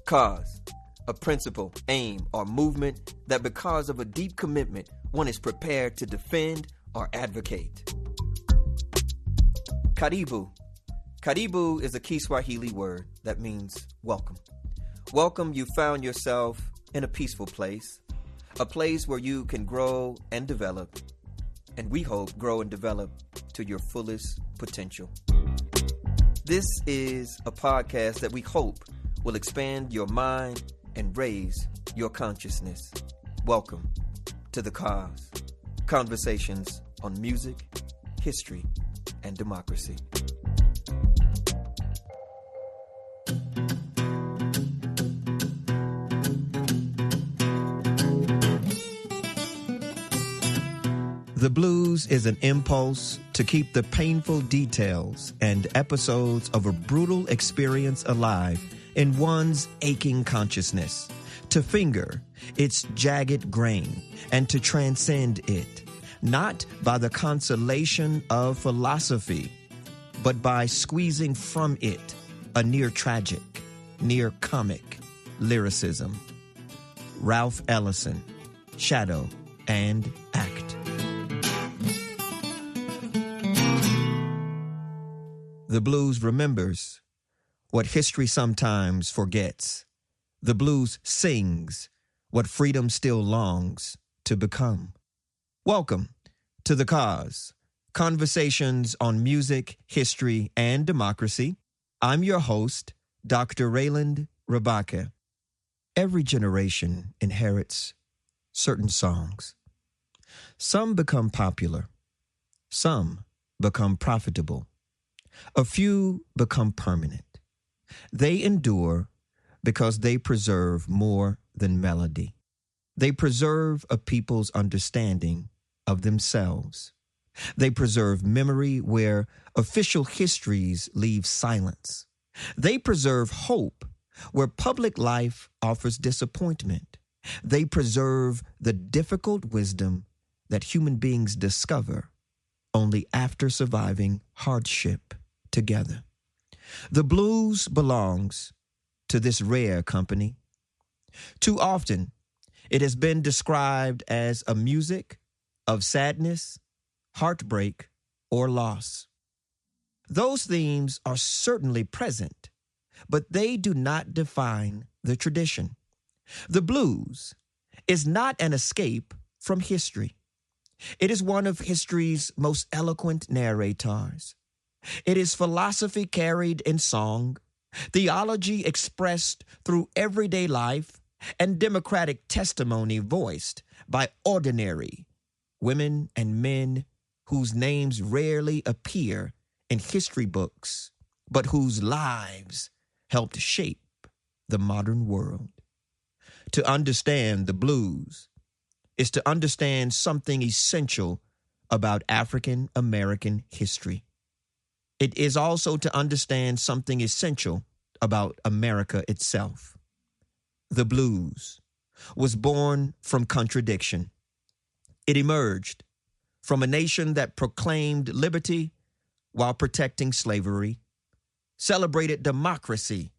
Cause, a principle, aim, or movement that because of a deep commitment, one is prepared to defend or advocate. Karibu. Karibu is a Kiswahili word that means welcome. Welcome, you found yourself in a peaceful place, a place where you can grow and develop, and we hope grow and develop to your fullest potential. This is a podcast that we hope will expand your mind and raise your consciousness. Welcome to The Cause, conversations on music, history, and democracy. The blues is an impulse to keep the painful details and episodes of a brutal experience alive in one's aching consciousness, to finger its jagged grain and to transcend it, not by the consolation of philosophy, but by squeezing from it a near tragic, near comic lyricism. Ralph Ellison, Shadow and Act. The blues remembers what history sometimes forgets. The blues sings what freedom still longs to become. Welcome to The Cause, conversations on music, history, and democracy. I'm your host, Dr. Reiland Rabaka. Every generation inherits certain songs. Some become popular. Some become profitable. A few become permanent. They endure because they preserve more than melody. They preserve a people's understanding of themselves. They preserve memory where official histories leave silence. They preserve hope where public life offers disappointment. They preserve the difficult wisdom that human beings discover only after surviving hardship together. The blues belongs to this rare company. Too often, it has been described as a music of sadness, heartbreak, or loss. Those themes are certainly present, but they do not define the tradition. The blues is not an escape from history. It is one of history's most eloquent narrators. It is philosophy carried in song, theology expressed through everyday life, and democratic testimony voiced by ordinary women and men whose names rarely appear in history books, but whose lives helped shape the modern world. To understand the blues is to understand something essential about African American history. It is also to understand something essential about America itself. The blues was born from contradiction. It emerged from a nation that proclaimed liberty while protecting slavery, celebrated democracy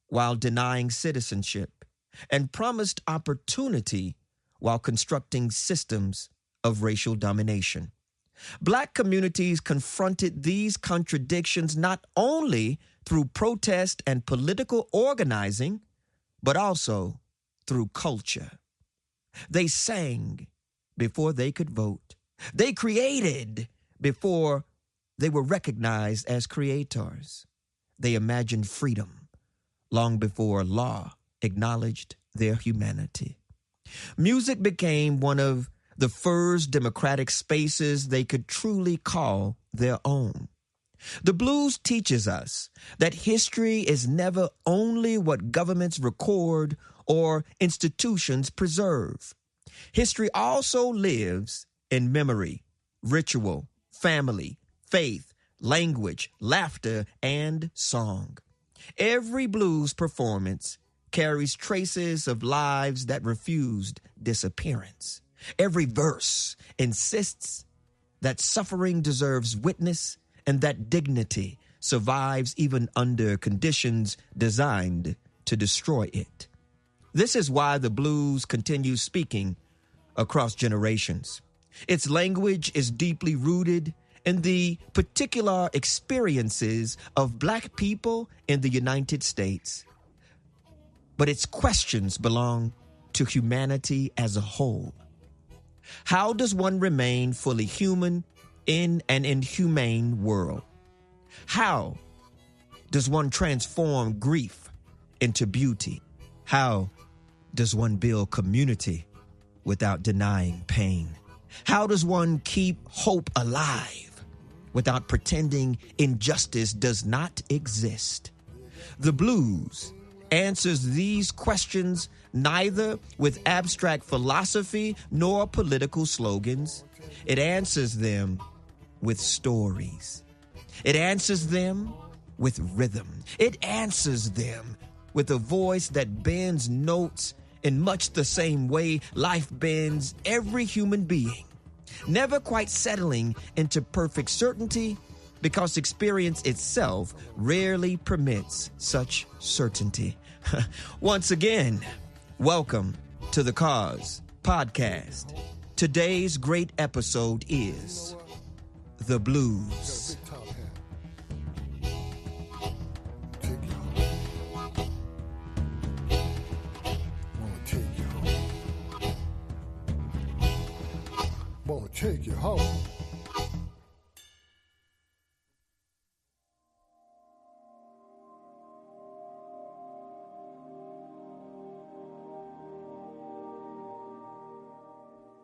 while denying citizenship, and promised opportunity while constructing systems of racial domination. Black communities confronted these contradictions not only through protest and political organizing, but also through culture. They sang before they could vote. They created before they were recognized as creators. They imagined freedom long before law acknowledged their humanity. Music became one of the first democratic spaces they could truly call their own. The blues teaches us that history is never only what governments record or institutions preserve. History also lives in memory, ritual, family, faith, language, laughter, and song. Every blues performance carries traces of lives that refused disappearance. Every verse insists that suffering deserves witness and that dignity survives even under conditions designed to destroy it. This is why the blues continues speaking across generations. Its language is deeply rooted in the particular experiences of Black people in the United States. But its questions belong to humanity as a whole. How does one remain fully human in an inhumane world? How does one transform grief into beauty? How does one build community without denying pain? How does one keep hope alive without pretending injustice does not exist? The blues answers these questions neither with abstract philosophy nor political slogans. It answers them with stories. It answers them with rhythm. It answers them with a voice that bends notes in much the same way life bends every human being, never quite settling into perfect certainty because experience itself rarely permits such certainty. Once again, welcome to the Cause Podcast. Today's great episode is The Blues. Wanna take you home.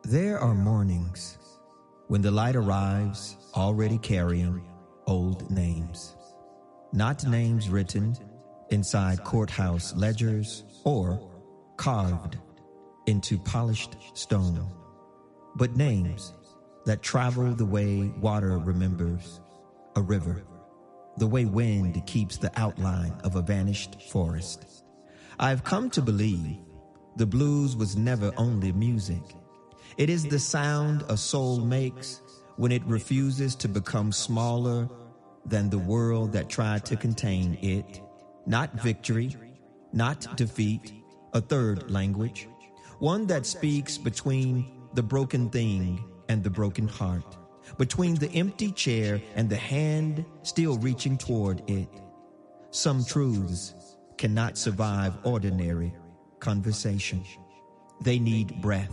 There are mornings when the light arrives already carrying old names, not names written inside courthouse ledgers or carved into polished stone, but names that travel the way water remembers a river, the way wind keeps the outline of a vanished forest. I've come to believe the blues was never only music. It is the sound a soul makes when it refuses to become smaller than the world that tried to contain it. Not victory, not defeat, a third language, one that speaks between the broken thing and the broken heart, between the empty chair and the hand still reaching toward it. Some truths cannot survive ordinary conversation. They need breath.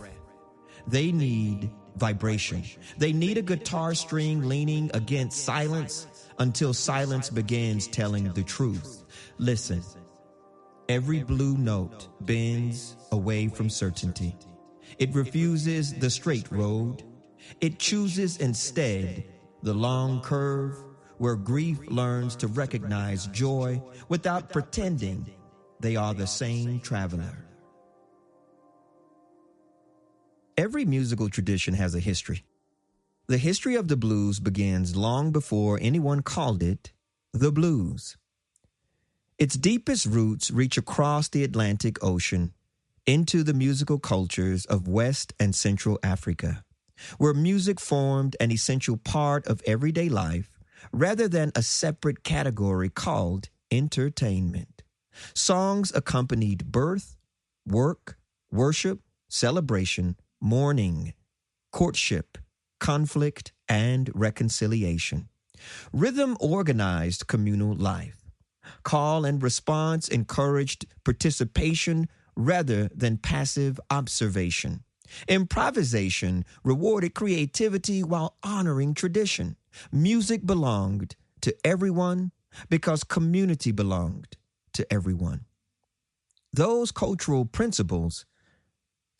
They need vibration. They need a guitar string leaning against silence until silence begins telling the truth. Listen, every blue note bends away from certainty. It refuses the straight road. It chooses instead the long curve where grief learns to recognize joy without pretending they are the same traveler. Every musical tradition has a history. The history of the blues begins long before anyone called it the blues. Its deepest roots reach across the Atlantic Ocean into the musical cultures of West and Central Africa, where music formed an essential part of everyday life rather than a separate category called entertainment. Songs accompanied birth, work, worship, celebration, mourning, courtship, conflict, and reconciliation. Rhythm organized communal life. Call and response encouraged participation rather than passive observation. Improvisation rewarded creativity while honoring tradition. Music belonged to everyone because community belonged to everyone. Those cultural principles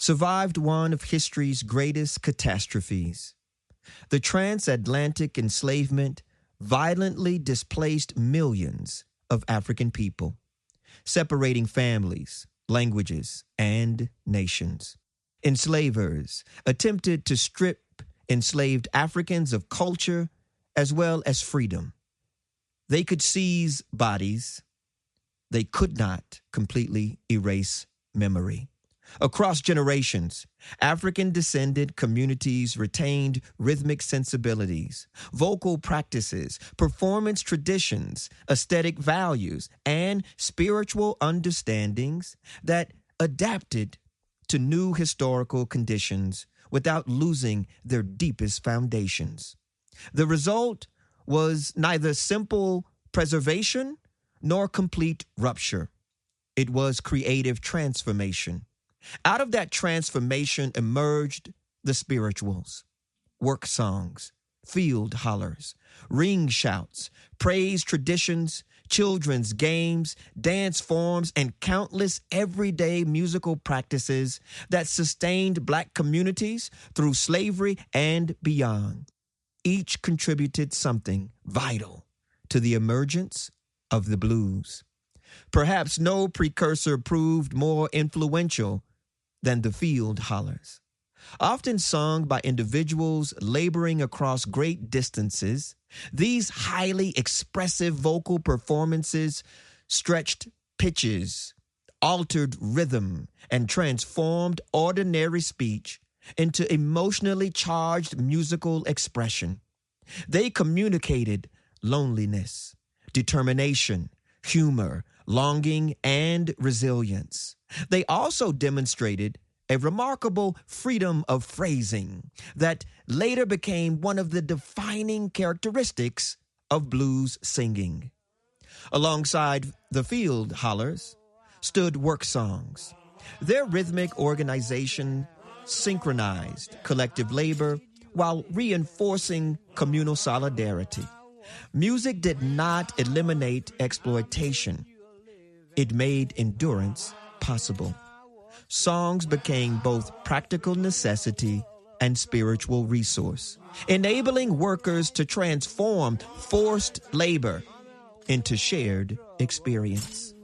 survived one of history's greatest catastrophes. The transatlantic enslavement violently displaced millions of African people, separating families, languages, and nations. Enslavers attempted to strip enslaved Africans of culture as well as freedom. They could seize bodies. They could not completely erase memory. Across generations, African-descended communities retained rhythmic sensibilities, vocal practices, performance traditions, aesthetic values, and spiritual understandings that adapted to new historical conditions without losing their deepest foundations. The result was neither simple preservation nor complete rupture. It was creative transformation. Out of that transformation emerged the spirituals, work songs, field hollers, ring shouts, praise traditions, children's games, dance forms, and countless everyday musical practices that sustained Black communities through slavery and beyond. Each contributed something vital to the emergence of the blues. Perhaps no precursor proved more influential than the field hollers. Often sung by individuals laboring across great distances, these highly expressive vocal performances stretched pitches, altered rhythm, and transformed ordinary speech into emotionally charged musical expression. They communicated loneliness, determination, humor, longing, and resilience. They also demonstrated a remarkable freedom of phrasing that later became one of the defining characteristics of blues singing. Alongside the field hollers stood work songs. Their rhythmic organization synchronized collective labor while reinforcing communal solidarity. Music did not eliminate exploitation. It made endurance possible. Songs became both practical necessity and spiritual resource, enabling workers to transform forced labor into shared experience.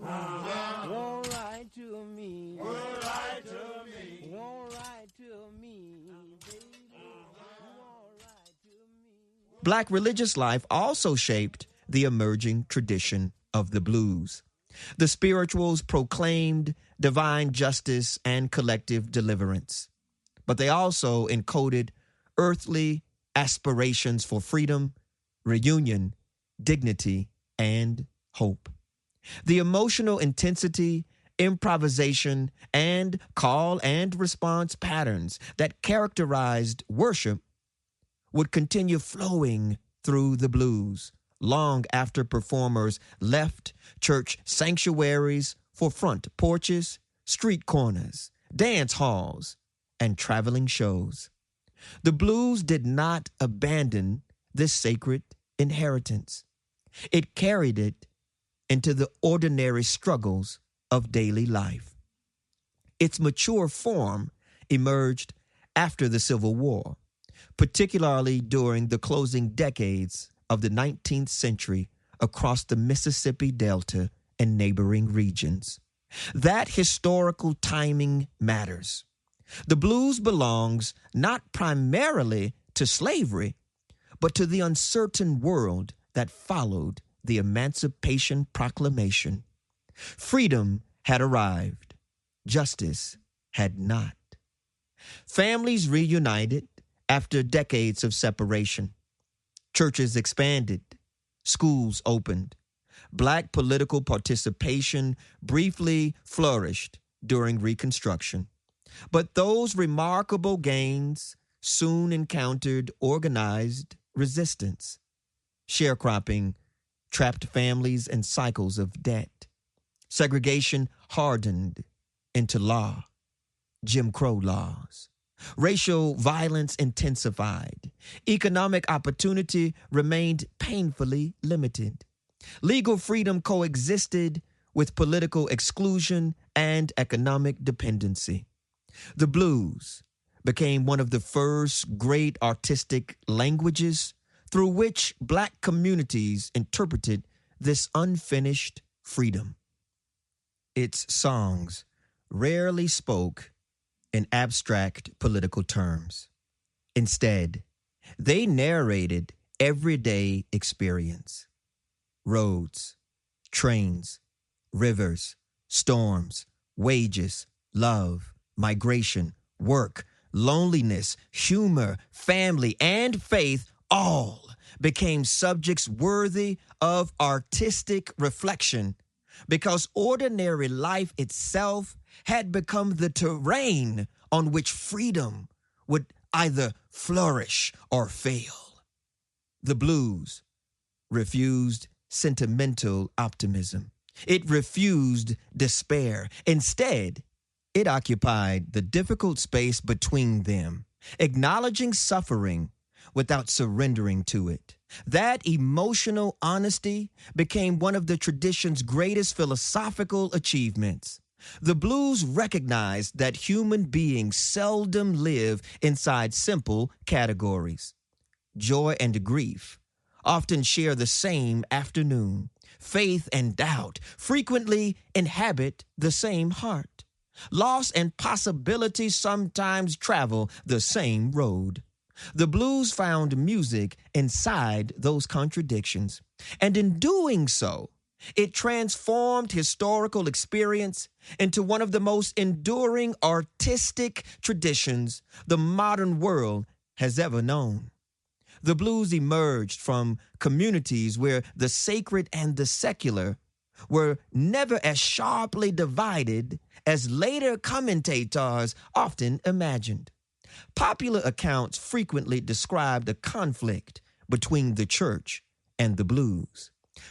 Black religious life also shaped the emerging tradition of the blues. The spirituals proclaimed divine justice and collective deliverance, but they also encoded earthly aspirations for freedom, reunion, dignity, and hope. The emotional intensity, improvisation, and call and response patterns that characterized worship would continue flowing through the blues long after performers left church sanctuaries for front porches, street corners, dance halls, and traveling shows. The blues did not abandon this sacred inheritance. It carried it into the ordinary struggles of daily life. Its mature form emerged after the Civil War, particularly during the closing decades of the 19th century across the Mississippi Delta and neighboring regions. That historical timing matters. The blues belongs not primarily to slavery, but to the uncertain world that followed the Emancipation Proclamation. Freedom had arrived. Justice had not. Families reunited after decades of separation. Churches expanded. Schools opened. Black political participation briefly flourished during Reconstruction. But those remarkable gains soon encountered organized resistance. Sharecropping trapped families in cycles of debt. Segregation hardened into law. Jim Crow laws. Racial violence intensified. Economic opportunity remained painfully limited. Legal freedom coexisted with political exclusion and economic dependency. The blues became one of the first great artistic languages through which Black communities interpreted this unfinished freedom. Its songs rarely spoke in abstract political terms. Instead, they narrated everyday experience. Roads, trains, rivers, storms, wages, love, migration, work, loneliness, humor, family, and faith all became subjects worthy of artistic reflection because ordinary life itself had become the terrain on which freedom would either flourish or fail. The blues refused sentimental optimism. It refused despair. Instead, it occupied the difficult space between them, acknowledging suffering without surrendering to it. That emotional honesty became one of the tradition's greatest philosophical achievements. The blues recognized that human beings seldom live inside simple categories. Joy and grief often share the same afternoon. Faith and doubt frequently inhabit the same heart. Loss and possibility sometimes travel the same road. The blues found music inside those contradictions, and in doing so, it transformed historical experience into one of the most enduring artistic traditions the modern world has ever known. The blues emerged from communities where the sacred and the secular were never as sharply divided as later commentators often imagined. Popular accounts frequently describe the conflict between the church and the blues,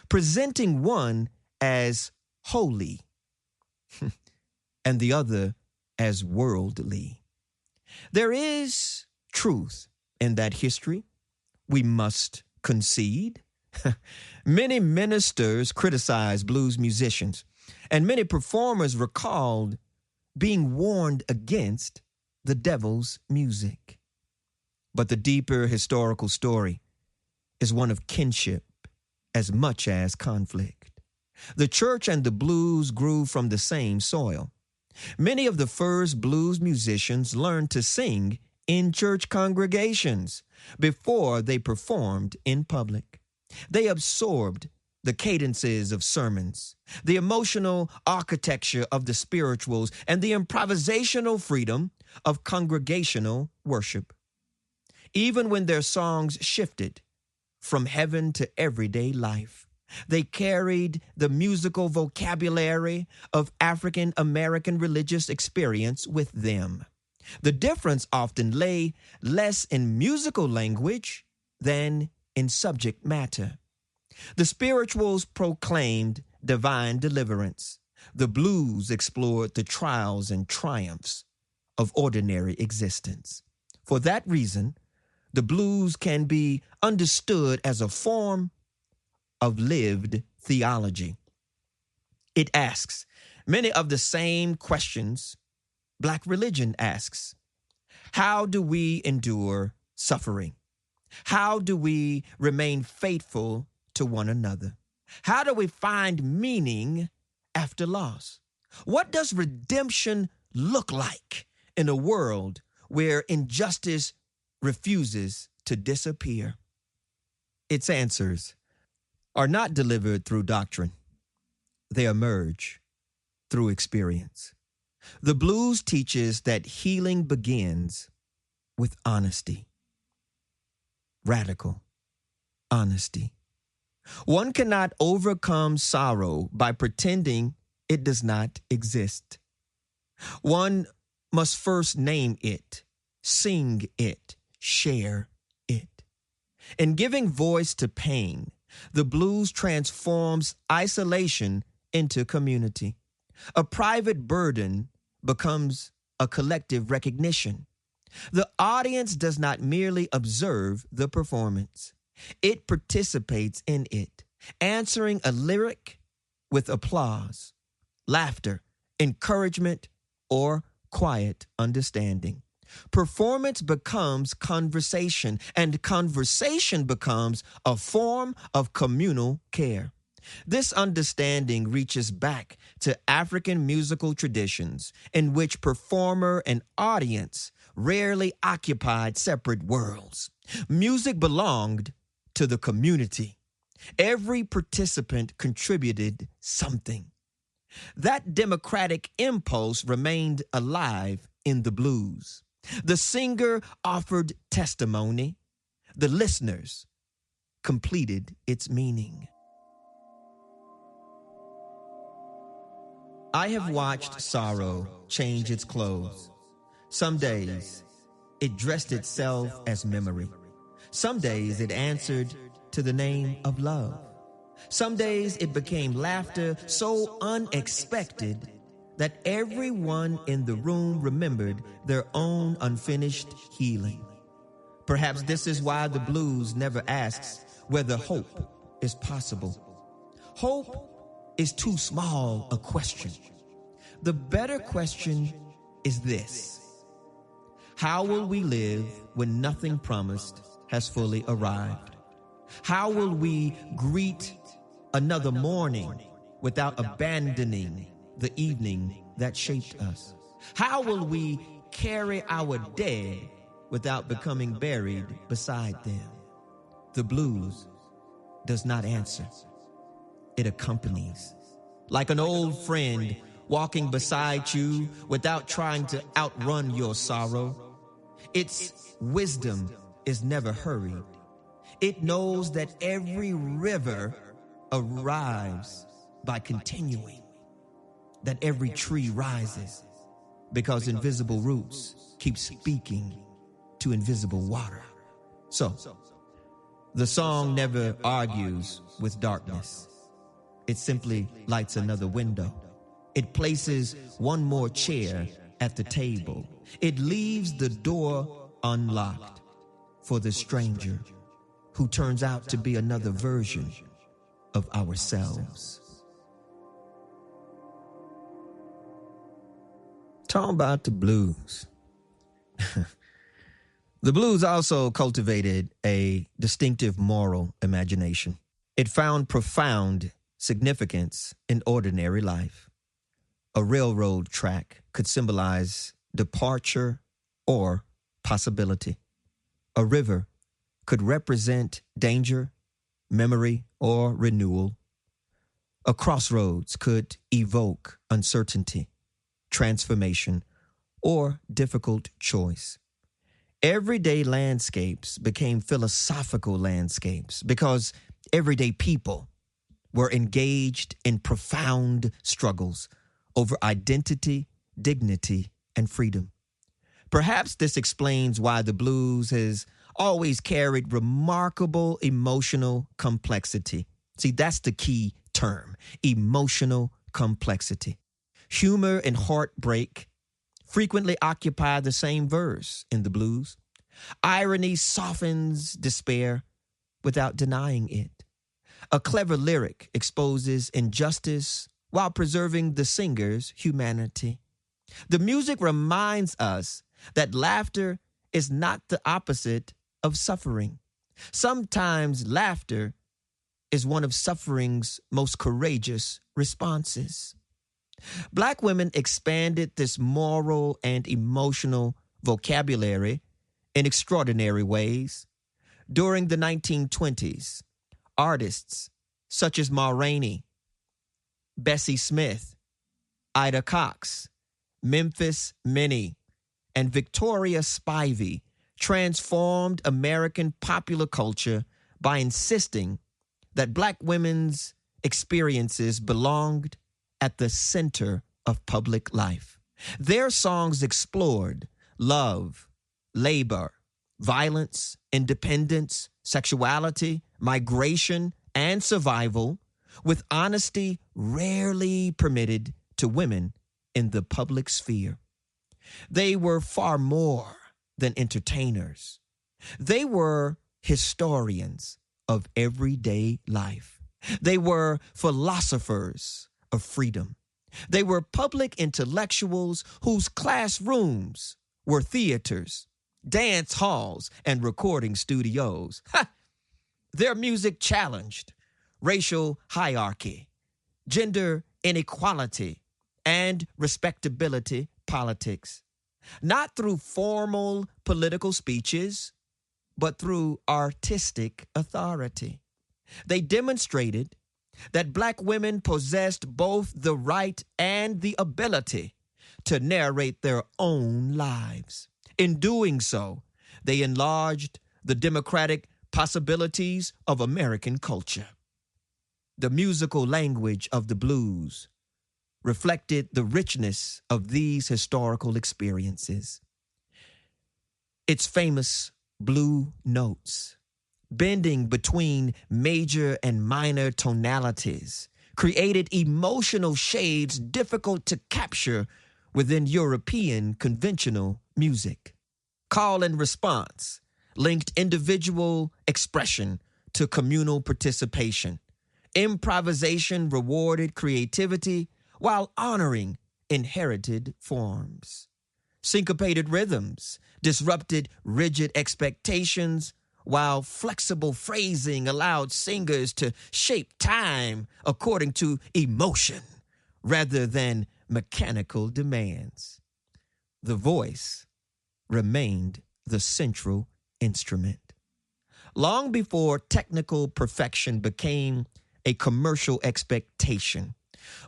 presenting one as holy and the other as worldly. There is truth in that history, we must concede. Many ministers criticized blues musicians, and many performers recalled being warned against the devil's music. But the deeper historical story is one of kinship as much as conflict. The church and the blues grew from the same soil. Many of the first blues musicians learned to sing in church congregations before they performed in public. They absorbed the cadences of sermons, the emotional architecture of the spirituals, and the improvisational freedom of congregational worship. Even when their songs shifted from heaven to everyday life, they carried the musical vocabulary of African American religious experience with them. The difference often lay less in musical language than in subject matter. The spirituals proclaimed divine deliverance. The blues explored the trials and triumphs of ordinary existence. For that reason, the blues can be understood as a form of lived theology. It asks many of the same questions Black religion asks. How do we endure suffering? How do we remain faithful to one another? How do we find meaning after loss? What does redemption look like in a world where injustice refuses to disappear? Its answers are not delivered through doctrine. They emerge through experience. The blues teaches that healing begins with honesty. Radical honesty. One cannot overcome sorrow by pretending it does not exist. One must first name it, sing it, share it. In giving voice to pain, the blues transforms isolation into community. A private burden becomes a collective recognition. The audience does not merely observe the performance. It participates in it, answering a lyric with applause, laughter, encouragement, or quiet understanding. Performance becomes conversation, and conversation becomes a form of communal care. This understanding reaches back to African musical traditions in which performer and audience rarely occupied separate worlds. Music belonged to the community. Every participant contributed something. That democratic impulse remained alive in the blues. The singer offered testimony. The listeners completed its meaning. I have watched sorrow change its clothes. Some days it dressed itself as memory. Some days it answered to the name of love. Some days it became laughter so unexpected that everyone in the room remembered their own unfinished healing. Perhaps this is why the blues never asks whether hope is possible. Hope is too small a question. The better question is this: how will we live when nothing promised has fully arrived? How will we greet another morning without abandoning the evening that shaped us? How will we carry our dead without becoming buried beside them? The blues does not answer. It accompanies. Like an old friend walking beside you without trying to outrun your sorrow. Its wisdom is never hurried. It knows that every river arrives by continuing, that every tree rises because invisible roots keep speaking to invisible water. So, the song never argues with darkness. It simply lights another window. It places one more chair at the table. It leaves the door unlocked for the stranger who turns out to be another version of ourselves. Talking about the blues. The blues also cultivated a distinctive moral imagination. It found profound significance in ordinary life. A railroad track could symbolize departure or possibility. A river could represent danger, memory, or renewal. A crossroads could evoke uncertainty, transformation, or difficult choice. Everyday landscapes became philosophical landscapes because everyday people were engaged in profound struggles over identity, dignity, and freedom. Perhaps this explains why the blues has always carried remarkable emotional complexity. See, that's the key term, emotional complexity. Humor and heartbreak frequently occupy the same verse in the blues. Irony softens despair without denying it. A clever lyric exposes injustice while preserving the singer's humanity. The music reminds us that laughter is not the opposite of suffering. Sometimes laughter is one of suffering's most courageous responses. Black women expanded this moral and emotional vocabulary in extraordinary ways. During the 1920s, artists such as Ma Rainey, Bessie Smith, Ida Cox, Memphis Minnie, and Victoria Spivey transformed American popular culture by insisting that Black women's experiences belonged at the center of public life. Their songs explored love, labor, violence, independence, sexuality, migration, and survival, with honesty rarely permitted to women in the public sphere. They were far more than entertainers. They were historians of everyday life. They were philosophers of freedom. They were public intellectuals whose classrooms were theaters, dance halls, and recording studios. Their music challenged racial hierarchy, gender inequality, and respectability politics, not through formal political speeches, but through artistic authority. They demonstrated that black women possessed both the right and the ability to narrate their own lives. In doing so, they enlarged the democratic possibilities of American culture. The musical language of the blues reflected the richness of these historical experiences. Its famous blue notes, bending between major and minor tonalities, created emotional shades difficult to capture within European conventional music. Call and response linked individual expression to communal participation. Improvisation rewarded creativity while honoring inherited forms. Syncopated rhythms disrupted rigid expectations, while flexible phrasing allowed singers to shape time according to emotion rather than mechanical demands. The voice remained the central instrument. Long before technical perfection became a commercial expectation,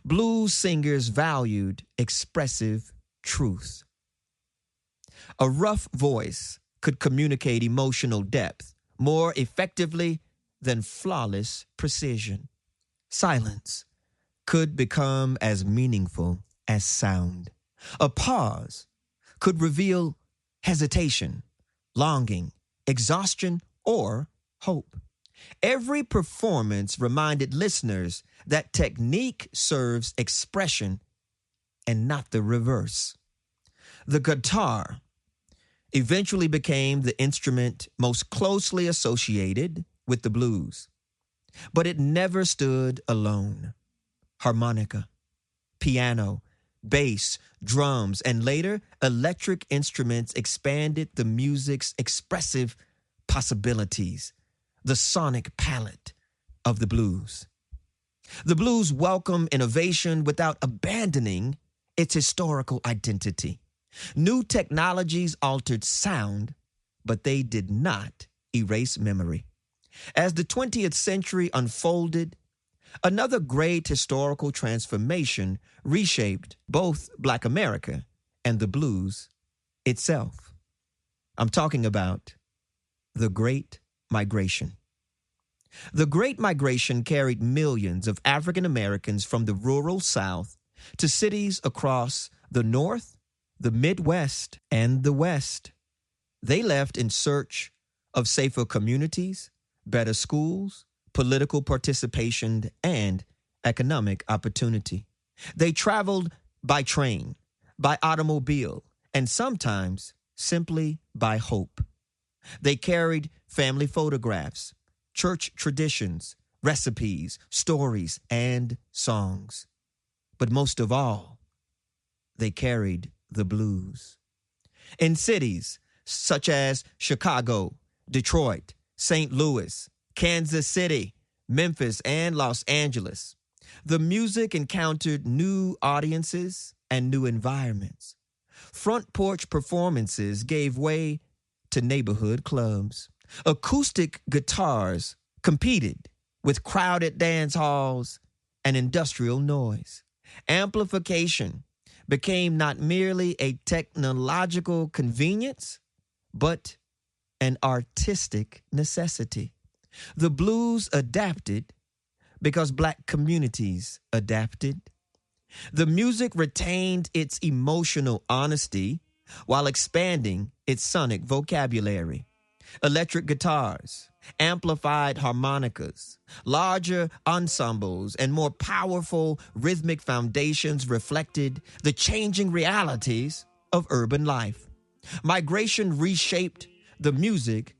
blues singers valued expressive truth. A rough voice could communicate emotional depth more effectively than flawless precision. Silence could become as meaningful as sound. A pause could reveal hesitation, longing, exhaustion, or hope. Every performance reminded listeners that technique serves expression and not the reverse. The guitar eventually became the instrument most closely associated with the blues, but it never stood alone. Harmonica, piano, bass, drums, and later electric instruments expanded the music's expressive possibilities, the sonic palette of the blues. The blues welcomed innovation without abandoning its historical identity. New technologies altered sound, but they did not erase memory. As the 20th century unfolded, another great historical transformation reshaped both Black America and the blues itself. I'm talking about the Great Migration. The Great Migration carried millions of African Americans from the rural South to cities across the North, the Midwest, and the West. They left in search of safer communities, better schools, political participation, and economic opportunity. They traveled by train, by automobile, and sometimes simply by hope. They carried family photographs, church traditions, recipes, stories, and songs. But most of all, they carried the blues. In cities such as Chicago, Detroit, St. Louis, Kansas City, Memphis, and Los Angeles, the music encountered new audiences and new environments. Front porch performances gave way to neighborhood clubs. Acoustic guitars competed with crowded dance halls and industrial noise. Amplification became not merely a technological convenience, but an artistic necessity. The blues adapted because Black communities adapted. The music retained its emotional honesty while expanding its sonic vocabulary. Electric guitars, amplified harmonicas, larger ensembles, and more powerful rhythmic foundations reflected the changing realities of urban life. Migration reshaped the music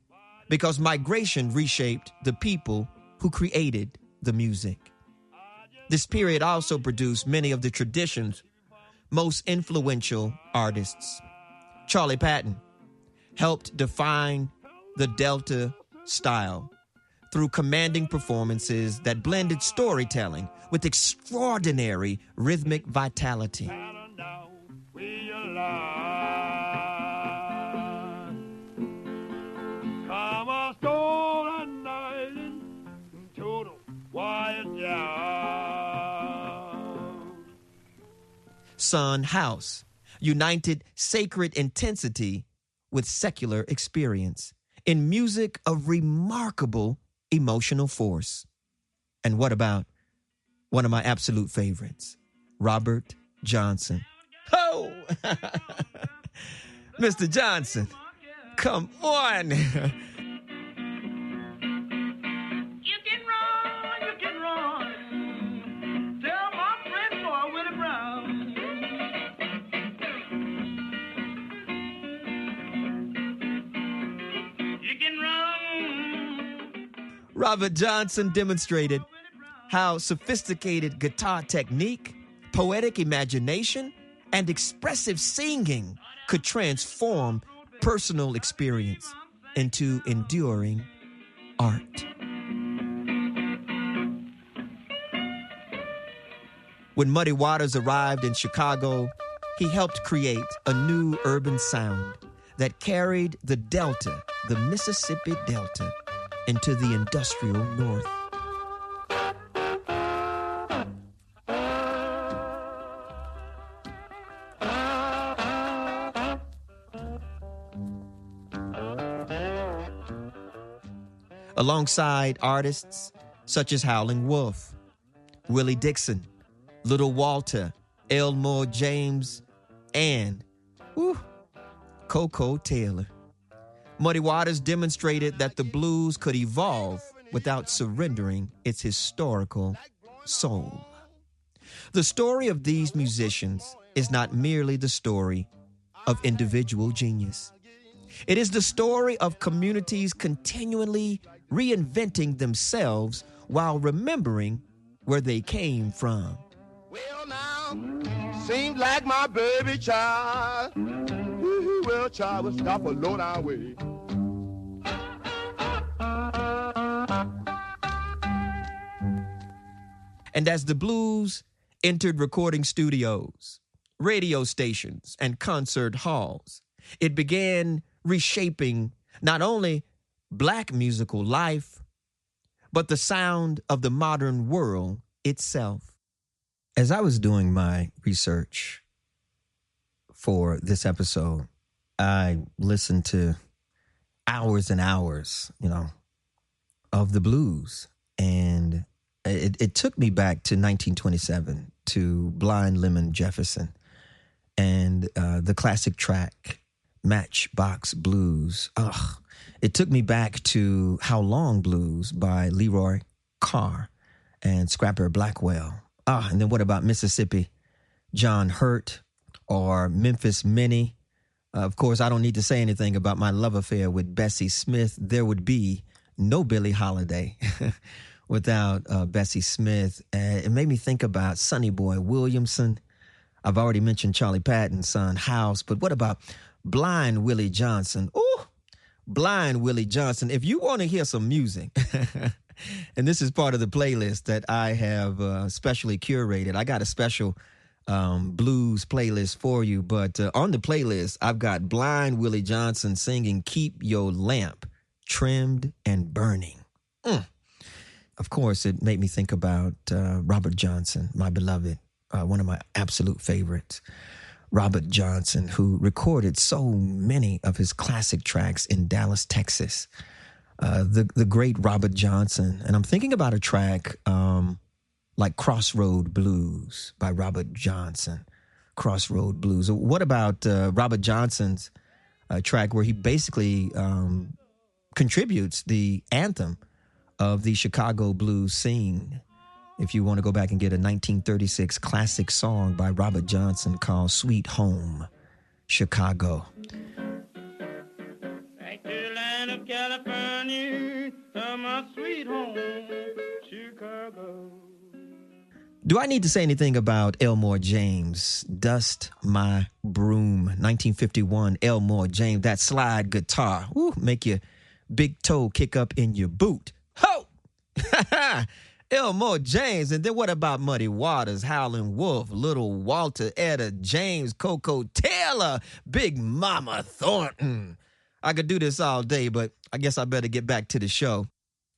because migration reshaped the people who created the music. This period also produced many of the tradition's most influential artists. Charlie Patton helped define the Delta style through commanding performances that blended storytelling with extraordinary rhythmic vitality. Son House united sacred intensity with secular experience in music of remarkable emotional force. And what about one of my absolute favorites, Robert Johnson? Oh, Mr. Johnson, come on. Robert Johnson demonstrated how sophisticated guitar technique, poetic imagination, and expressive singing could transform personal experience into enduring art. When Muddy Waters arrived in Chicago, he helped create a new urban sound that carried the Delta, the Mississippi Delta, into the industrial North. Alongside artists such as Howlin' Wolf, Willie Dixon, Little Walter, Elmore James, and Coco Taylor, Muddy Waters demonstrated that the blues could evolve without surrendering its historical soul. The story of these musicians is not merely the story of individual genius. It is the story of communities continually reinventing themselves while remembering where they came from. Well, now, seems like my baby child. Well, child, will stop a low down way. And as the blues entered recording studios, radio stations, and concert halls, it began reshaping not only Black musical life, but the sound of the modern world itself. As I was doing my research for this episode, I listened to hours and hours, of the blues. And it took me back to 1927 to Blind Lemon Jefferson and the classic track, Matchbox Blues. It took me back to How Long Blues by Leroy Carr and Scrapper Blackwell. And then what about Mississippi John Hurt or Memphis Minnie? Of course, I don't need to say anything about my love affair with Bessie Smith. There would be no Billie Holiday without Bessie Smith. It made me think about Sonny Boy Williamson. I've already mentioned Charlie Patton's Son House, but what about Blind Willie Johnson? Ooh, Blind Willie Johnson. If you want to hear some music, and this is part of the playlist that I have specially curated. I got a special blues playlist for you, but on the playlist, I've got Blind Willie Johnson singing Keep Your Lamp Trimmed and Burning. Of course, it made me think about Robert Johnson, my beloved, one of my absolute favorites. Robert Johnson, who recorded so many of his classic tracks in Dallas, Texas. The great Robert Johnson. And I'm thinking about a track like Crossroad Blues by Robert Johnson. Crossroad Blues. What about Robert Johnson's track where he basically contributes the anthem of the Chicago blues scene? If you want to go back and get a 1936 classic song by Robert Johnson called Sweet Home, Chicago. Back to the land of California, my sweet home, Chicago. Do I need to say anything about Elmore James? Dust My Broom, 1951, Elmore James, that slide guitar. Woo, make your big toe kick up in your boot. Ho! Elmore James. And then what about Muddy Waters, Howlin' Wolf, Little Walter, Etta James, Coco Taylor, Big Mama Thornton? I could do this all day, but I guess I better get back to the show.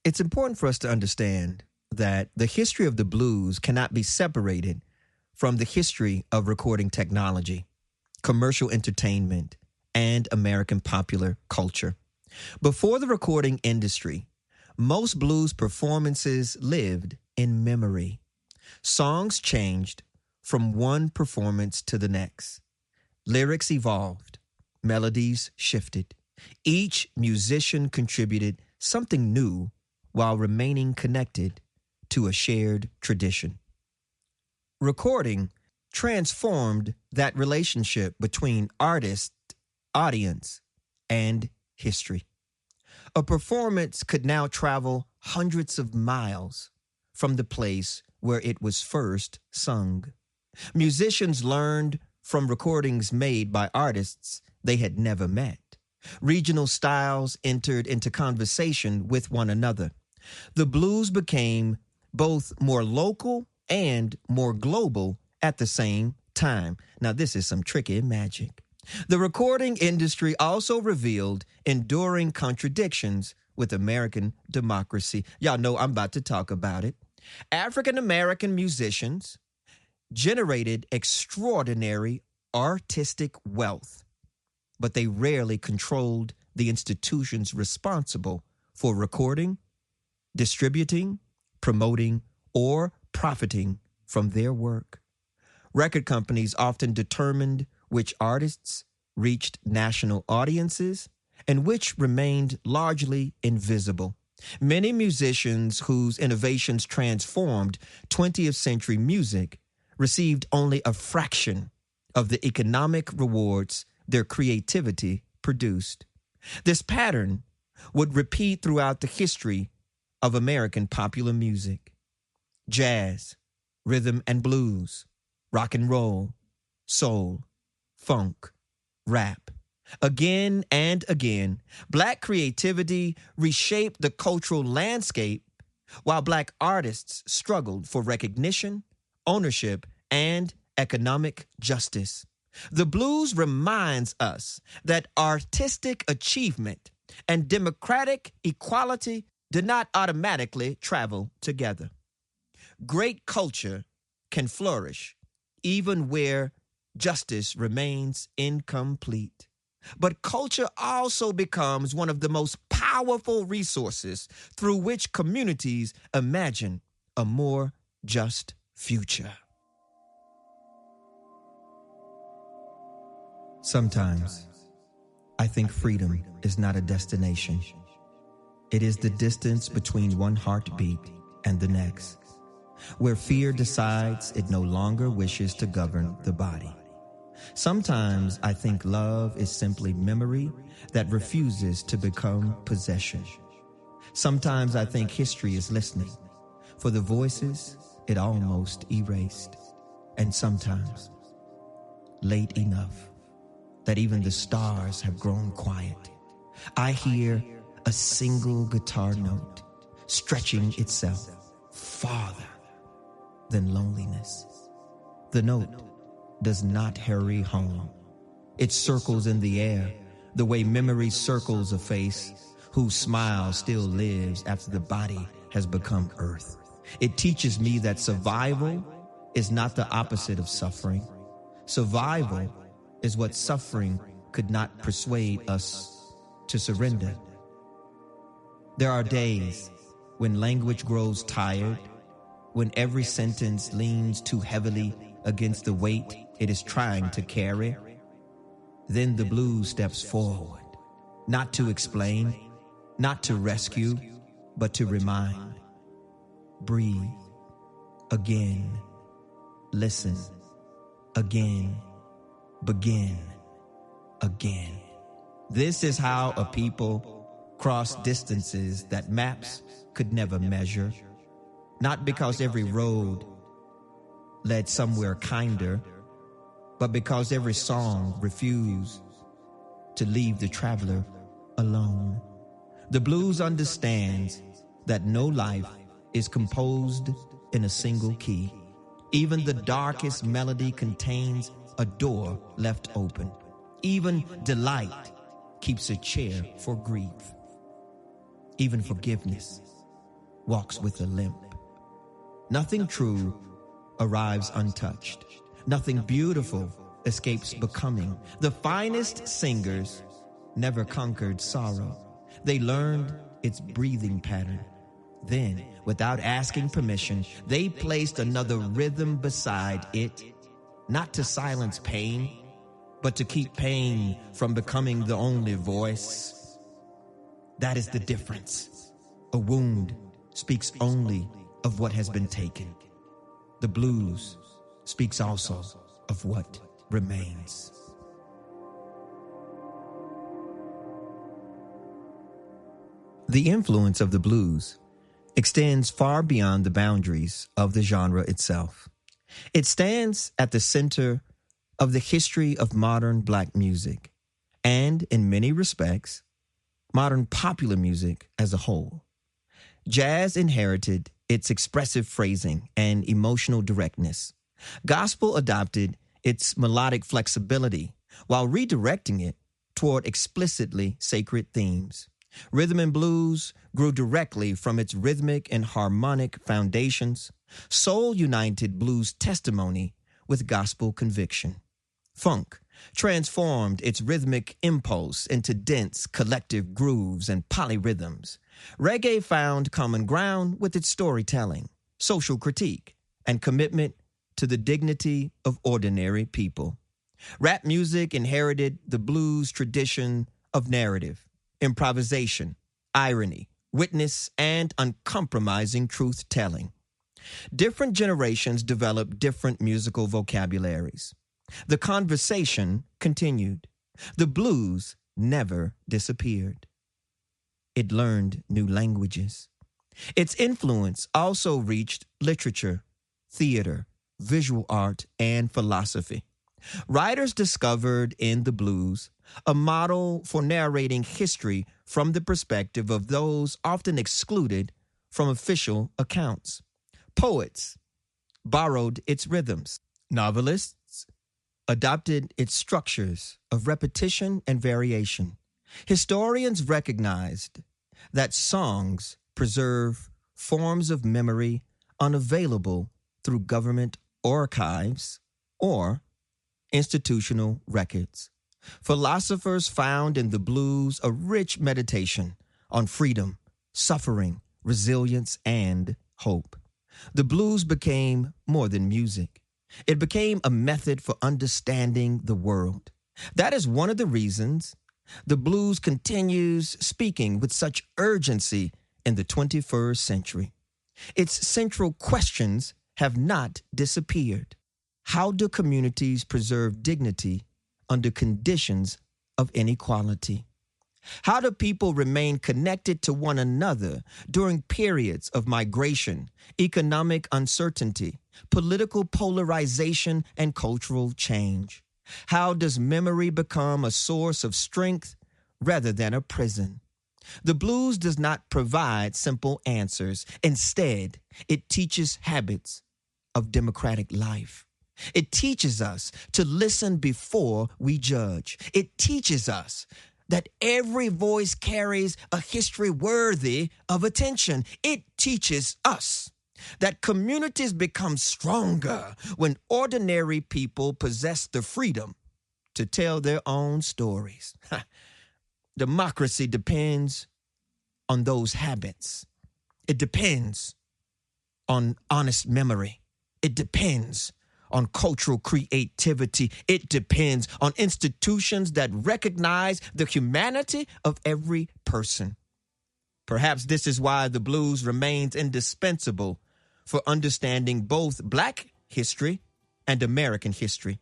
It's important for us to understand that the history of the blues cannot be separated from the history of recording technology, commercial entertainment, and American popular culture. Before the recording industry, most blues performances lived in memory. Songs changed from one performance to the next. Lyrics evolved. Melodies shifted. Each musician contributed something new while remaining connected to a shared tradition. Recording transformed that relationship between artist, audience, and history. A performance could now travel hundreds of miles from the place where it was first sung. Musicians learned from recordings made by artists they had never met. Regional styles entered into conversation with one another. The blues became both more local and more global at the same time. Now, this is some tricky magic. The recording industry also revealed enduring contradictions with American democracy. Y'all know I'm about to talk about it. African-American musicians generated extraordinary artistic wealth, but they rarely controlled the institutions responsible for recording, distributing, promoting, or profiting from their work. Record companies often determined which artists reached national audiences and which remained largely invisible. Many musicians whose innovations transformed 20th century music received only a fraction of the economic rewards their creativity produced. This pattern would repeat throughout the history of American popular music. Jazz, rhythm and blues, rock and roll, soul, funk, rap. Again and again, Black creativity reshaped the cultural landscape while Black artists struggled for recognition, ownership, and economic justice. The blues reminds us that artistic achievement and democratic equality do not automatically travel together. Great culture can flourish even where justice remains incomplete. But culture also becomes one of the most powerful resources through which communities imagine a more just future. Sometimes I think freedom is not a destination. It is the distance between one heartbeat and the next, where fear decides it no longer wishes to govern the body. Sometimes I think love is simply memory that refuses to become possession. Sometimes I think history is listening for the voices it almost erased. And sometimes, late enough that even the stars have grown quiet, I hear a single guitar note stretching itself farther than loneliness. The note does not hurry home. It circles in the air the way memory circles a face whose smile still lives after the body has become earth. It teaches me that survival is not the opposite of suffering. Survival is what suffering could not persuade us to surrender. There are days when language grows tired, when every sentence leans too heavily against the weight it is trying to carry. Then the blues steps forward, not to explain, not to rescue, but to remind. Breathe. Again. Listen. Again. Begin. Again. This is how a people cross distances that maps could never measure. Not because every road led somewhere kinder, but because every song refused to leave the traveler alone. The blues understands that no life is composed in a single key. Even the darkest melody contains a door left open. Even delight keeps a chair for grief. Even forgiveness walks with a limp. Nothing true arrives untouched. Nothing beautiful escapes becoming. The finest singers never conquered sorrow. They learned its breathing pattern. Then, without asking permission, they placed another rhythm beside it, not to silence pain, but to keep pain from becoming the only voice. That is the difference. A wound speaks only of what has been taken. The blues speaks also of what remains. The influence of the blues extends far beyond the boundaries of the genre itself. It stands at the center of the history of modern black music and, in many respects, modern popular music as a whole. Jazz inherited its expressive phrasing and emotional directness. Gospel adopted its melodic flexibility while redirecting it toward explicitly sacred themes. Rhythm and blues grew directly from its rhythmic and harmonic foundations. Soul united blues testimony with gospel conviction. Funk transformed its rhythmic impulse into dense collective grooves and polyrhythms. Reggae found common ground with its storytelling, social critique, and commitment to the dignity of ordinary people. Rap music inherited the blues tradition of narrative, improvisation, irony, witness, and uncompromising truth-telling. Different generations developed different musical vocabularies. The conversation continued. The blues never disappeared. It learned new languages. Its influence also reached literature, theater, visual art, and philosophy. Writers discovered in the blues a model for narrating history from the perspective of those often excluded from official accounts. Poets borrowed its rhythms. Novelists adopted its structures of repetition and variation. Historians recognized that songs preserve forms of memory unavailable through government archives or institutional records. Philosophers found in the blues a rich meditation on freedom, suffering, resilience, and hope. The blues became more than music. It became a method for understanding the world. That is one of the reasons the blues continues speaking with such urgency in the 21st century. Its central questions have not disappeared. How do communities preserve dignity under conditions of inequality? How do people remain connected to one another during periods of migration, economic uncertainty, political polarization, and cultural change? How does memory become a source of strength rather than a prison? The blues does not provide simple answers. Instead, it teaches habits of democratic life. It teaches us to listen before we judge. It teaches us that every voice carries a history worthy of attention. It teaches us that communities become stronger when ordinary people possess the freedom to tell their own stories. Democracy depends on those habits. It depends on honest memory. It depends on cultural creativity. It depends on institutions that recognize the humanity of every person. Perhaps this is why the blues remains indispensable for understanding both Black history and American history.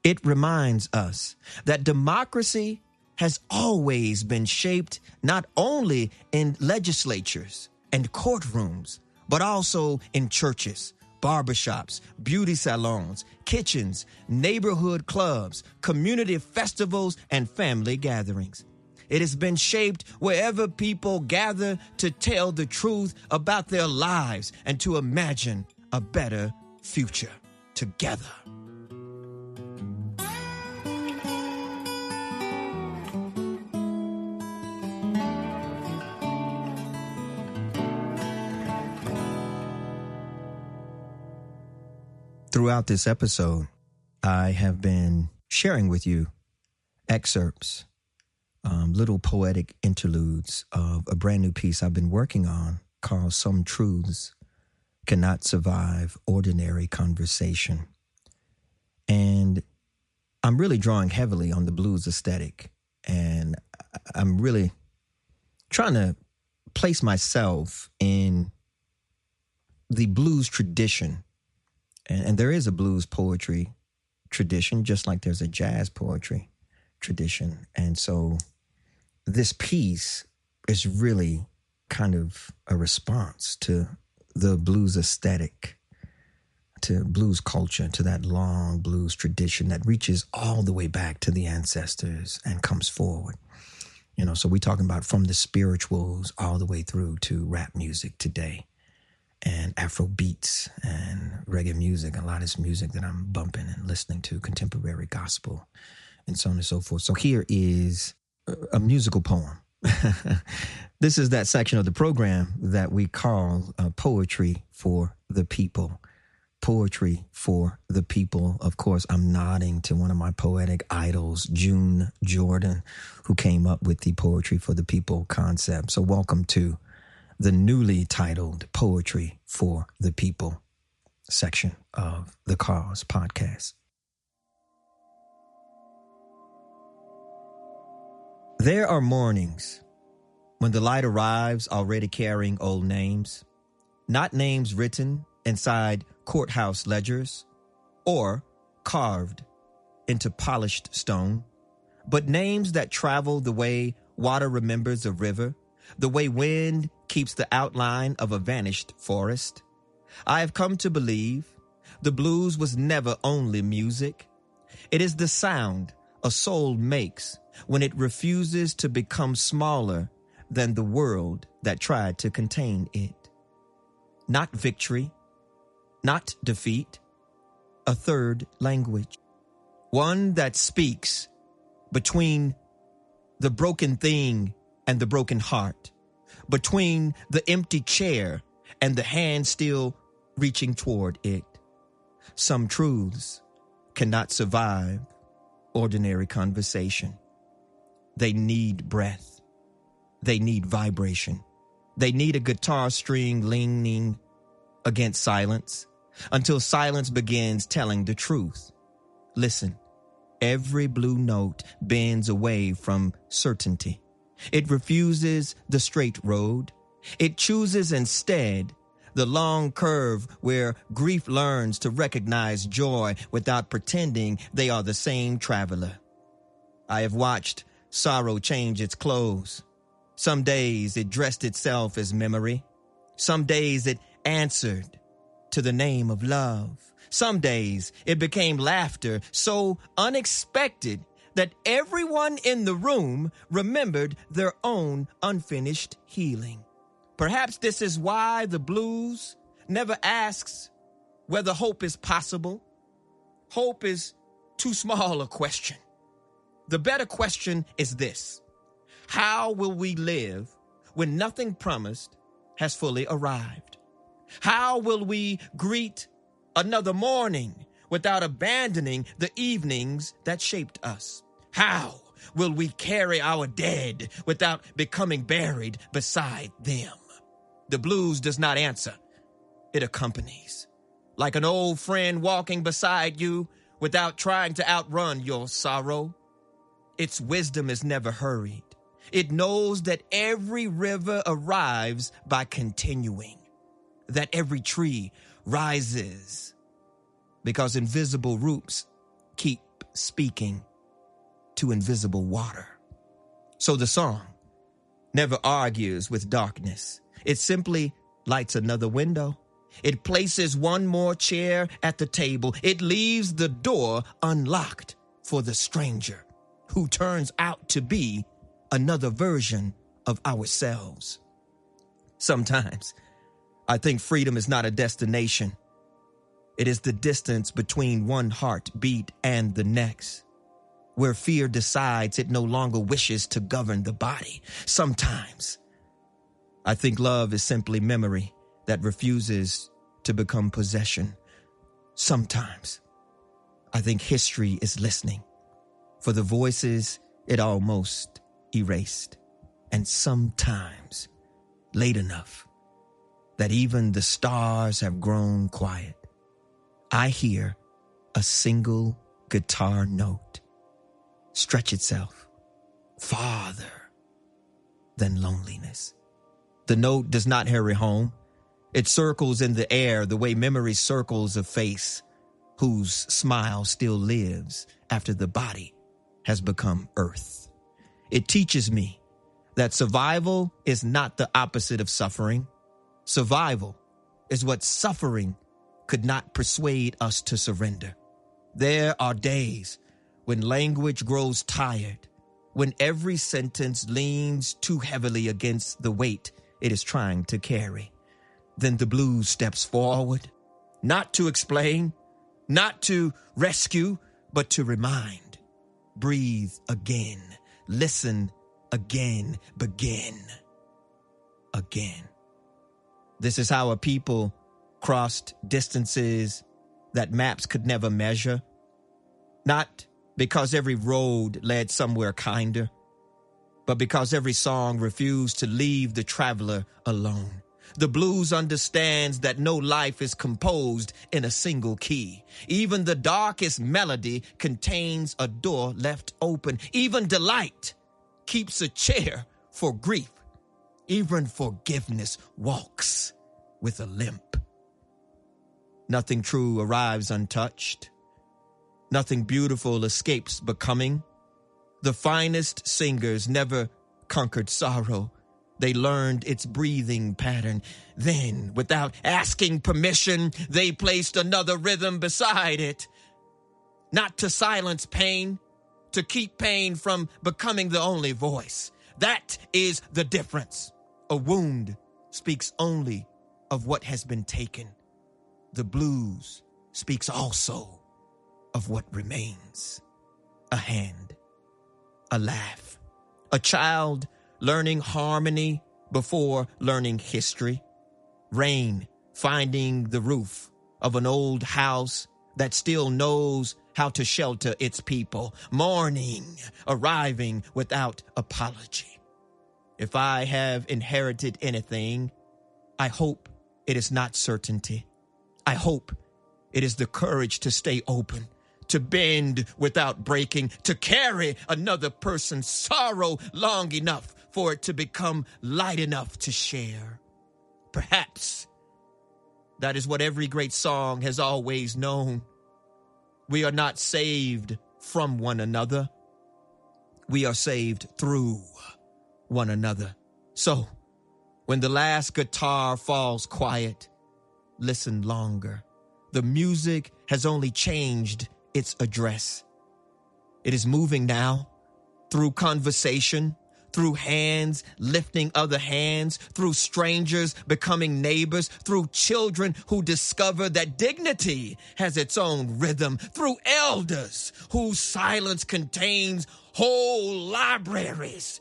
It reminds us that democracy has always been shaped not only in legislatures and courtrooms, but also in churches, barbershops, beauty salons, kitchens, neighborhood clubs, community festivals, and family gatherings. It has been shaped wherever people gather to tell the truth about their lives and to imagine a better future together. Throughout this episode, I have been sharing with you excerpts, little poetic interludes of a brand new piece I've been working on called Some Truths Cannot Survive Ordinary Conversation. And I'm really drawing heavily on the blues aesthetic, and I'm really trying to place myself in the blues tradition. And there is a blues poetry tradition, just like there's a jazz poetry tradition. And so this piece is really kind of a response to the blues aesthetic, to blues culture, to that long blues tradition that reaches all the way back to the ancestors and comes forward. You know, so we're talking about from the spirituals all the way through to rap music today, and Afro beats and reggae music, a lot of this music that I'm bumping and listening to, contemporary gospel, and so on and so forth. So here is a musical poem. This is that section of the program that we call Poetry for the People. Poetry for the People. Of course, I'm nodding to one of my poetic idols, June Jordan, who came up with the Poetry for the People concept. So welcome to the newly titled Poetry for the People section of the Cause podcast. There are mornings when the light arrives already carrying old names, not names written inside courthouse ledgers or carved into polished stone, but names that travel the way water remembers a river, the way wind keeps the outline of a vanished forest. I have come to believe the blues was never only music. It is the sound a soul makes when it refuses to become smaller than the world that tried to contain it. Not victory, not defeat, a third language. One that speaks between the broken thing and the broken heart, between the empty chair and the hand still reaching toward it. Some truths cannot survive ordinary conversation. They need breath. They need vibration. They need a guitar string leaning against silence until silence begins telling the truth. Listen, every blue note bends away from certainty. It refuses the straight road. It chooses instead the long curve where grief learns to recognize joy without pretending they are the same traveler. I have watched sorrow change its clothes. Some days it dressed itself as memory. Some days it answered to the name of love. Some days it became laughter so unexpected that everyone in the room remembered their own unfinished healing. Perhaps this is why the blues never asks whether hope is possible. Hope is too small a question. The better question is this: how will we live when nothing promised has fully arrived? How will we greet another morning without abandoning the evenings that shaped us? How will we carry our dead without becoming buried beside them? The blues does not answer. It accompanies. Like an old friend walking beside you without trying to outrun your sorrow. Its wisdom is never hurried. It knows that every river arrives by continuing, that every tree rises because invisible roots keep speaking to invisible water. So the song never argues with darkness. It simply lights another window. It places one more chair at the table. It leaves the door unlocked for the stranger who turns out to be another version of ourselves. Sometimes I think freedom is not a destination. It is the distance between one heartbeat and the next, where fear decides it no longer wishes to govern the body. Sometimes I think love is simply memory that refuses to become possession. Sometimes I think history is listening for the voices it almost erased. And sometimes, late enough, that even the stars have grown quiet, I hear a single guitar note stretch itself farther than loneliness. The note does not hurry home. It circles in the air the way memory circles a face whose smile still lives after the body has become earth. It teaches me that survival is not the opposite of suffering. Survival is what suffering could not persuade us to surrender. There are days when language grows tired, when every sentence leans too heavily against the weight it is trying to carry. Then the blues steps forward, not to explain, not to rescue, but to remind. Breathe again, listen again, begin again. This is how a people crossed distances that maps could never measure. Not because every road led somewhere kinder, but because every song refused to leave the traveler alone. The blues understands that no life is composed in a single key. Even the darkest melody contains a door left open. Even delight keeps a chair for grief. Even forgiveness walks with a limp. Nothing true arrives untouched. Nothing beautiful escapes becoming. The finest singers never conquered sorrow. They learned its breathing pattern. Then, without asking permission, they placed another rhythm beside it. Not to silence pain, to keep pain from becoming the only voice. That is the difference. A wound speaks only of what has been taken. The blues speaks also of what remains. A hand, a laugh, a child learning harmony before learning history. Rain finding the roof of an old house that still knows how to shelter its people. Morning arriving without apology. If I have inherited anything, I hope it is not certainty. I hope it is the courage to stay open, to bend without breaking, to carry another person's sorrow long enough for it to become light enough to share. Perhaps that is what every great song has always known. We are not saved from one another. We are saved through one another. So, when the last guitar falls quiet, listen longer. The music has only changed its address. It is moving now through conversation, through hands lifting other hands, through strangers becoming neighbors, through children who discover that dignity has its own rhythm, through elders whose silence contains whole libraries,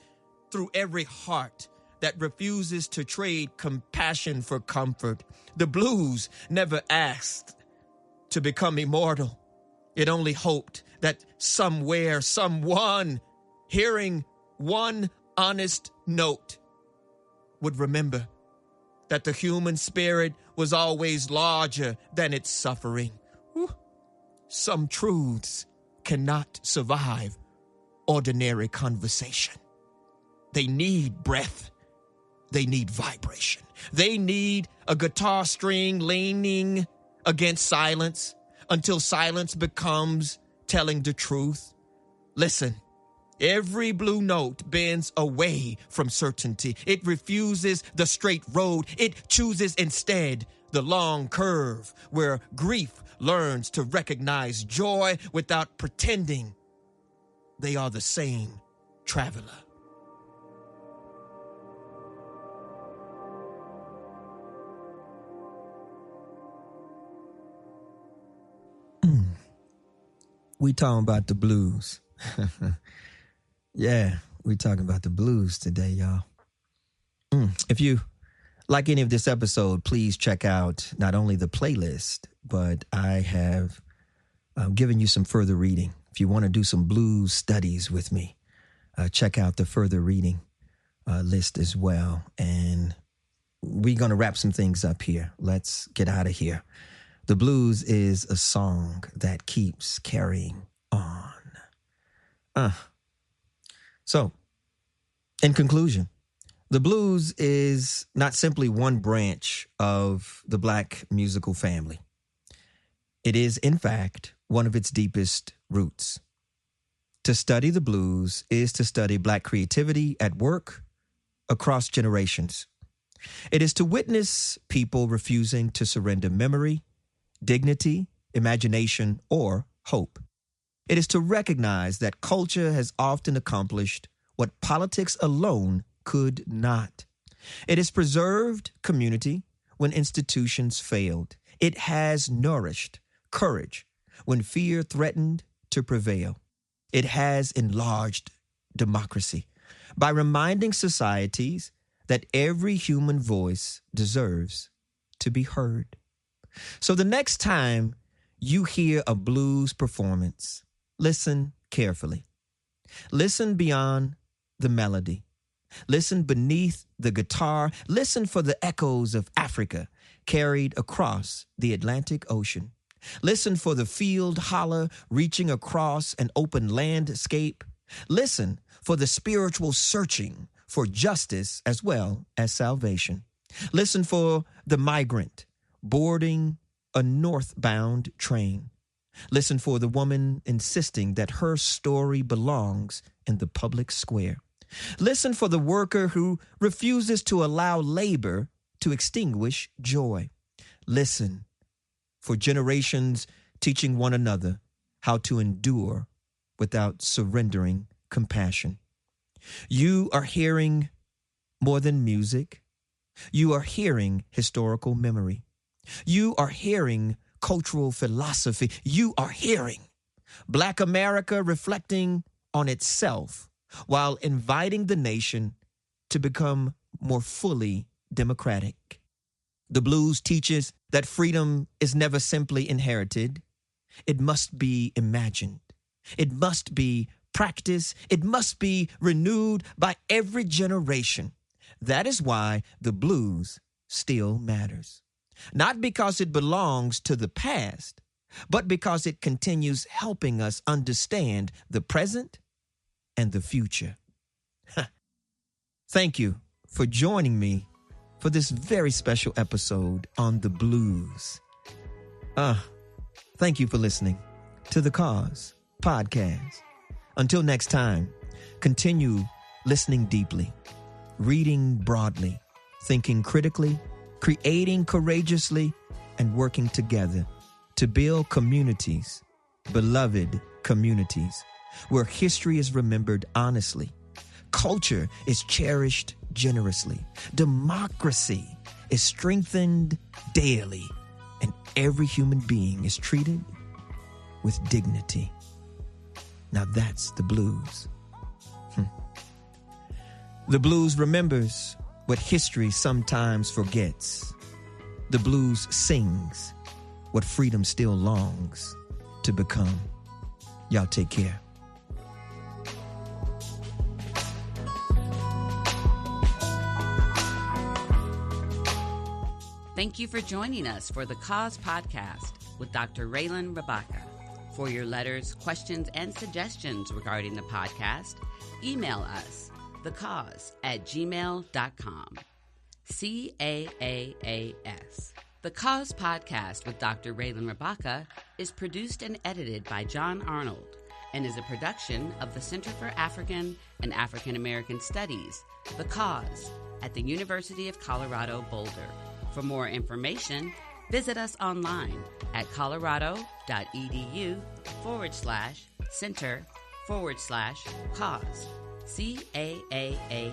through every heart that refuses to trade compassion for comfort. The blues never asked to become immortal. It only hoped that somewhere, someone, hearing one honest note, would remember that the human spirit was always larger than its suffering. Some truths cannot survive ordinary conversation. They need breath. They need vibration. They need a guitar string leaning against silence until silence becomes telling the truth. Listen, every blue note bends away from certainty. It refuses the straight road. It chooses instead the long curve where grief learns to recognize joy without pretending they are the same traveler. We talking about the blues. Yeah, we talking about the blues today, y'all. If you Like any of this episode, please check out not only the playlist, but I have given you some further reading. If you want to do some blues studies with me, check out the further reading list as well. And we're going to wrap some things up here. Let's get out of here. The blues is a song that keeps carrying on. So, in conclusion, the blues is not simply one branch of the Black musical family. It is, in fact, one of its deepest roots. To study the blues is to study Black creativity at work across generations. It is to witness people refusing to surrender memory, dignity, imagination, or hope. It is to recognize that culture has often accomplished what politics alone could not. It has preserved community when institutions failed. It has nourished courage when fear threatened to prevail. It has enlarged democracy by reminding societies that every human voice deserves to be heard. So the next time you hear a blues performance, listen carefully. Listen beyond the melody. Listen beneath the guitar. Listen for the echoes of Africa carried across the Atlantic Ocean. Listen for the field holler reaching across an open landscape. Listen for the spiritual searching for justice as well as salvation. Listen for the migrant boarding a northbound train. Listen for the woman insisting that her story belongs in the public square. Listen for the worker who refuses to allow labor to extinguish joy. Listen for generations teaching one another how to endure without surrendering compassion. You are hearing more than music. You are hearing historical memory. You are hearing cultural philosophy. You are hearing Black America reflecting on itself while inviting the nation to become more fully democratic. The blues teaches that freedom is never simply inherited. It must be imagined. It must be practiced. It must be renewed by every generation. That is why the blues still matters. Not because it belongs to the past, but because it continues helping us understand the present and the future. Thank you for joining me for this very special episode on the blues. Thank you for listening to The Cause Podcast. Until next time, continue listening deeply, reading broadly, thinking critically, creating courageously, and working together to build communities, beloved communities, where history is remembered honestly, culture is cherished generously, democracy is strengthened daily, and every human being is treated with dignity. Now that's the blues. The blues remembers what history sometimes forgets. The blues sings what freedom still longs to become. Y'all take care. Thank you for joining us for The Cause Podcast with Dr. Reiland Rabaka. For your letters, questions, and suggestions regarding the podcast, email us thecause@gmail.com. CAAAS. The Cause Podcast with Dr. Reiland Rabaka is produced and edited by John Arnold and is a production of the Center for African and African American Studies, The Cause, at the University of Colorado Boulder. For more information, visit us online at colorado.edu/center/cause. CAAAS.